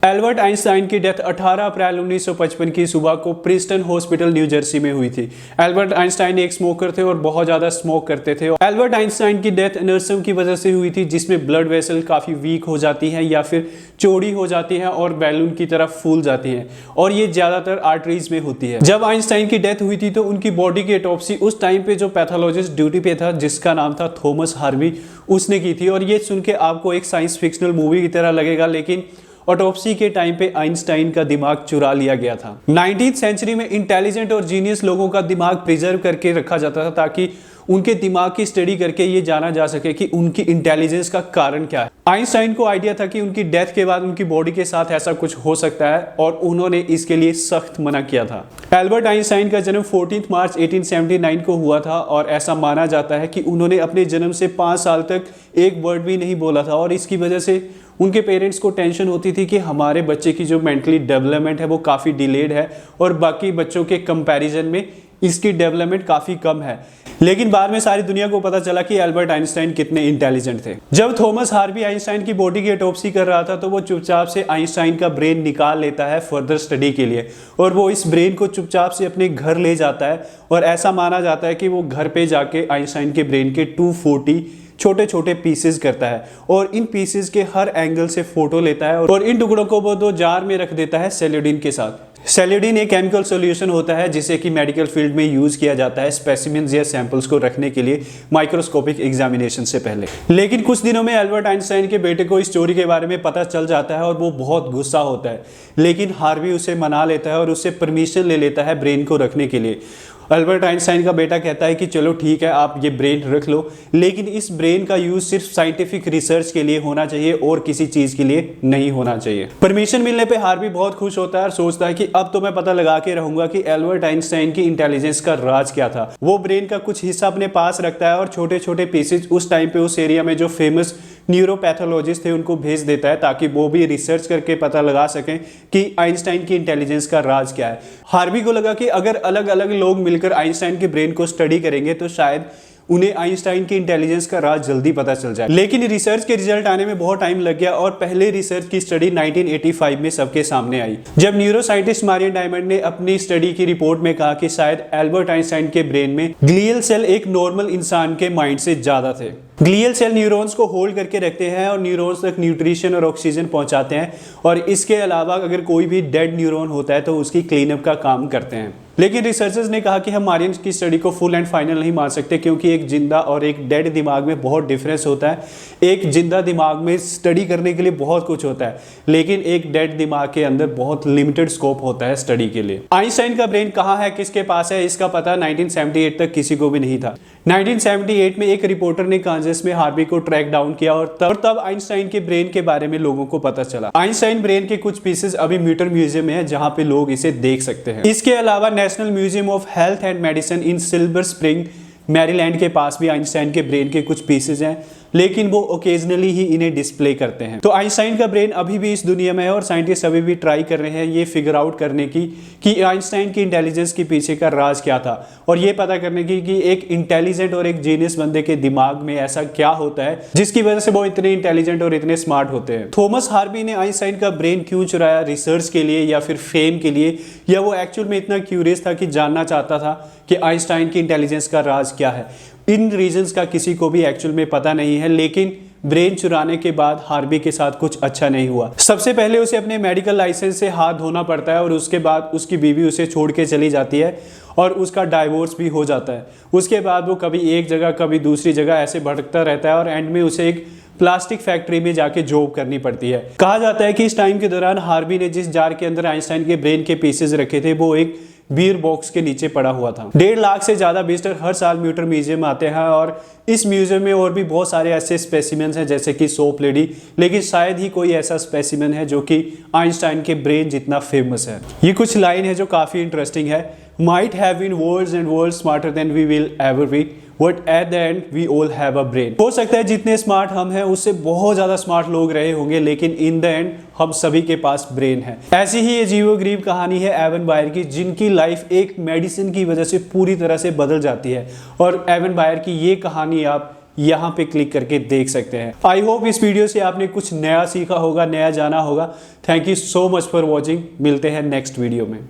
Albert Einstein की death 18 अप्रैल 1955 की सुबह को प्रिंसटन हॉस्पिटल न्यू जर्सी में हुई थी। एल्बर्ट आइंस्टाइन एक स्मोकर थे और बहुत ज़्यादा स्मोक करते थे। एल्बर्ट आइंस्टाइन की डेथ एनेरिज्म की वजह से हुई थी, जिसमें ब्लड वेसल काफ़ी वीक हो जाती हैं या फिर चौड़ी हो जाती हैं और बैलून की तरफ फूल जाती हैं, और ये ज़्यादातर आर्टरीज में होती है। जब आइंस्टाइन की डेथ हुई थी तो उनकी बॉडी की ऑटोप्सी उस टाइम पे जो पैथोलॉजिस्ट ड्यूटी पे था, जिसका नाम था थॉमस हार्वी, उसने की थी। और ये सुन के आपको एक साइंस फिक्शनल मूवी की तरह लगेगा, लेकिन ऑटोप्सी के टाइम पे आइंस्टाइन का दिमाग चुरा लिया गया था। 19th सेंचुरी में इंटेलिजेंट और जीनियस लोगों का दिमाग प्रिजर्व करके रखा जाता था, ताकि उनके दिमाग की स्टडी करके ये जाना जा सके कि उनकी इंटेलिजेंस का कारण क्या है। आइंस्टाइन को आइडिया था कि उनकी डेथ के बाद उनकी बॉडी के साथ ऐसा कुछ हो सकता है, और उन्होंने इसके लिए सख्त मना किया था। एल्बर्ट आइंस्टाइन का जन्म 14 मार्च 1879 को हुआ था, और ऐसा माना जाता है कि उन्होंने अपने जन्म से 5 साल तक एक वर्ड भी नहीं बोला था, और इसकी वजह से उनके पेरेंट्स को टेंशन होती थी कि हमारे बच्चे की जो मेंटली डेवलपमेंट है वो काफ़ी डिलेड है, और बाकी बच्चों के कंपैरिजन में इसकी डेवलपमेंट काफ़ी कम है। लेकिन बाद में सारी दुनिया को पता चला कि एल्बर्ट आइंस्टाइन कितने इंटेलिजेंट थे। जब थॉमस हार्वी आइंस्टाइन की बॉडी की ऑटोप्सी कर रहा था तो वो चुपचाप से आइंस्टाइन का ब्रेन निकाल लेता है फर्दर स्टडी के लिए, और वो इस ब्रेन को चुपचाप से अपने घर ले जाता है, और ऐसा माना जाता है कि वो घर पे जाके आइंस्टाइन के ब्रेन के 240 छोटे छोटे पीसेस करता है, और इन पीसेस के हर एंगल से फोटो लेता है, और इन टुकड़ों को वो 2 जार में रख देता है सेल्यूडिन के साथ। सेल्यूडिन एक केमिकल सॉल्यूशन होता है जिसे कि मेडिकल फील्ड में यूज किया जाता है स्पेसिमेंस या सैंपल्स को रखने के लिए माइक्रोस्कोपिक एग्जामिनेशन से पहले। लेकिन कुछ दिनों में एल्बर्ट आइंस्टाइन के बेटे को इस चोरी के बारे में पता चल जाता है, और वो बहुत गुस्सा होता है, लेकिन हार्वी उसे मना लेता है और उससे परमिशन ले लेता है ब्रेन को रखने के लिए। एल्बर्ट आइंस्टाइन का बेटा कहता है कि चलो ठीक है, आप ये ब्रेन रख लो, लेकिन इस ब्रेन का यूज सिर्फ साइंटिफिक रिसर्च के लिए होना चाहिए और किसी चीज के लिए नहीं होना चाहिए। परमिशन मिलने पे हार्वी बहुत खुश होता है और सोचता है कि अब तो मैं पता लगा के रहूंगा कि एल्बर्ट आइंस्टाइन की इंटेलिजेंस का राज क्या था। वो ब्रेन का कुछ हिस्सा अपने पास रखता है और छोटे छोटे पीसेज उस टाइम पे उस एरिया में जो फेमस न्यूरोपैथोलॉजिस्ट थे उनको भेज देता है, ताकि वो भी रिसर्च करके पता लगा सकें कि आइंस्टाइन की इंटेलिजेंस का राज क्या है। हार्वी को लगा कि अगर अलग अलग लोग मिलकर आइंस्टाइन के ब्रेन को स्टडी करेंगे तो शायद उन्हें आइंस्टाइन की इंटेलिजेंस का राज जल्दी पता चल जाए। लेकिन रिसर्च के रिजल्ट आने में बहुत टाइम लग गया, और पहले रिसर्च की स्टडी 1985 में सबके सामने आई, जब न्यूरोसाइंटिस्ट मारियन डायमंड ने अपनी स्टडी की रिपोर्ट में कहा कि शायद एल्बर्ट आइंस्टाइन के ब्रेन में ग्लियल सेल एक नॉर्मल इंसान के माइंड से ज्यादा थे। ग्लियल सेल न्यूरॉन्स को होल्ड करके रखते हैं और न्यूरॉन्स तक न्यूट्रिशन और ऑक्सीजन पहुंचाते हैं, और इसके अलावा अगर कोई भी डेड न्यूरॉन होता है तो उसकी क्लीनअप का काम करते हैं। लेकिन रिसर्चर्स ने कहा कि हम मारियन की स्टडी को फुल एंड फाइनल नहीं मान सकते, क्योंकि एक जिंदा और एक डेड दिमाग में बहुत डिफरेंस होता है। एक जिंदा दिमाग में स्टडी करने के लिए बहुत कुछ होता है, लेकिन एक डेड दिमाग के अंदर बहुत लिमिटेड स्कोप होता है स्टडी के लिए। आइंस्टाइन का ब्रेन कहाँ है, किसके पास है, इसका पता 1978 तक किसी को भी नहीं था। 1978 में एक रिपोर्टर ने कांजास में हार्वी को ट्रैक डाउन किया, और तब आइंस्टाइन के ब्रेन के बारे में लोगों को पता चला। आइंस्टाइन ब्रेन के कुछ पीसेस अभी म्यूटर म्यूजियम में है, जहां पे लोग इसे देख सकते हैं। इसके अलावा national museum of health and medicine in silver spring Maryland के पास भी आइंस्टाइन के ब्रेन के कुछ पीसेस हैं, लेकिन वो ओकेजनली ही इन्हें डिस्प्ले करते हैं। तो आइंस्टाइन का ब्रेन अभी भी इस दुनिया में है, और साइंटिस्ट अभी भी ट्राई कर रहे हैं ये फिगर आउट करने की कि आइंस्टाइन की इंटेलिजेंस के पीछे का राज क्या था, और ये पता करने की कि एक इंटेलिजेंट और एक जीनियस बंदे के दिमाग में ऐसा क्या होता है जिसकी वजह से वो इतने इंटेलिजेंट और इतने स्मार्ट होते हैं। थॉमस हार्वी ने आइंस्टाइन का ब्रेन क्यों चुराया, रिसर्च के लिए या फिर फेम के लिए, या वो एक्चुअल में इतना क्यूरियस था कि जानना चाहता था कि आइंस्टाइन की इंटेलिजेंस का राज क्या है? इन रीजंस का किसी को भी एक्चुअल में पता नहीं है। लेकिन ब्रेन चुराने के बाद हार्वी के साथ कुछ अच्छा नहीं हुआ। सबसे पहले उसे अपने मेडिकल लाइसेंस से हाथ धोना पड़ता है, और उसके बाद उसकी बीवी उसे छोड़ के चली जाती है, और उसका डाइवोर्स भी हो जाता है। उसके बाद वो कभी एक जगह कभी दूसरी जगह ऐसे भटकता रहता है, और एंड में उसे एक प्लास्टिक फैक्ट्री में जाके जॉब करनी पड़ती है। कहा जाता है कि इस टाइम के दौरान हार्वी ने जिस जार के अंदर आइंस्टाइन के ब्रेन के पीसेस रखे थे वो एक बीयर बॉक्स के नीचे पड़ा हुआ था। 1.5 लाख से ज्यादा विजिटर हर साल म्यूटर म्यूजियम आते हैं, और इस म्यूजियम में और भी बहुत सारे ऐसे स्पेसिमेंस हैं जैसे कि सोप लेडी, लेकिन शायद ही कोई ऐसा स्पेसिमेन है जो कि आइंस्टाइन के ब्रेन जितना फेमस है। ये कुछ लाइन है जो काफी इंटरेस्टिंग है। Might have been worlds and worlds smarter than we will ever be, but at the end we all have a brain। हो सकता है जितने स्मार्ट हम हैं उससे बहुत ज्यादा स्मार्ट लोग रहे होंगे, लेकिन इन द एंड हम सभी के पास ब्रेन है। ऐसी ही अजीबोगरीब कहानी है एवन बायर की, जिनकी लाइफ एक मेडिसिन की वजह से पूरी तरह से बदल जाती है। और एवन बायर की ये कहानी आप यहाँ पे क्लिक करके देख सकते हैं। आई होप इस वीडियो से आपने कुछ नया सीखा होगा, नया जाना होगा। Thank you so much for watching. मिलते हैं नेक्स्ट वीडियो में।